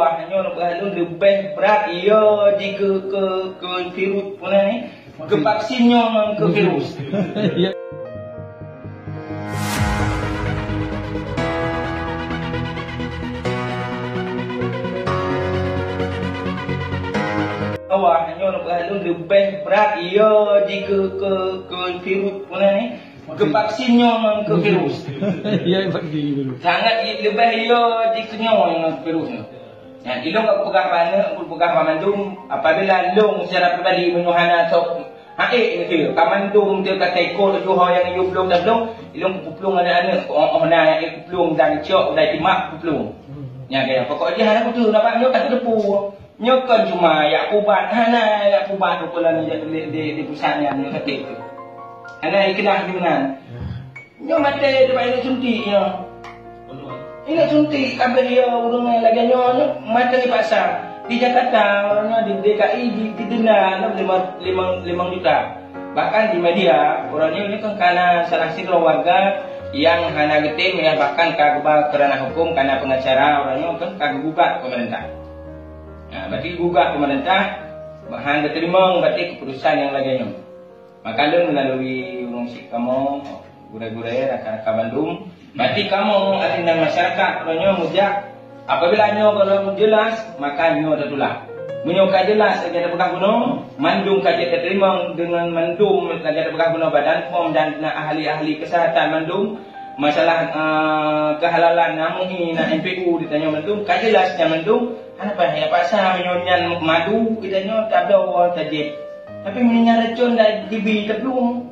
Hanya nak berhalun lebih berat ia di ke virus pun ni, ke vaksinnya ke virus. Hanya nak berhalun lebih berat ia di ke virus pun ni, ke vaksinnya ke virus. Ya, vaksin dulu. Sangat lebih ia di kenyang virusnya. Ya, ilong aku pegang mana, aku pegang pamandum. Apabila long secara pribadi menyuhana sok hae ni pamandum dia kata ekor juha yang you belum dah belum, ilong puplung ada anak ona yang puplung dan ciok dan timak puplung. Ya gaya pokok dia hana tu dapat nyok kat depu. Nyokan cuma ya ubat hana ya ubat pukulan di pusatnya ni kata tu. Hana ikhlas dengan. Nyo mate dia bayar suntik ya. Ini suntik kabel dia urung lagi nyonya mata di pasar di Jakarta orangnya di DKI didenda 5 juta. Bahkan di media orangnya ini kan karena salah satu warga yang hana getim ya bahkan kagubah kerana hukum karena pengacara orangnya kan kagugat pemerintah. Nah, berarti gugat pemerintah bahan diterima berarti keputusan yang lagi nyonya. Maka lu melalui urung sik kamu gura-gura rakan-rakan Bandung. Berarti kamu atindan masyarakat orangnya mujak apabila nyo kalau jelas maka nyo ada tulah. Menyo ka jelas saja ada pegang guna, mandum ka dia terima dengan mandum saja ada pegang guna Badan POM dan ahli-ahli kesihatan mandum masalah kehalalan namuhi na MPU ditanya mandum ka jelasnya mandum apa ya pasal menyonyan madu ditanya tak ada tajib. Tapi mendengar racun dah dibi teblung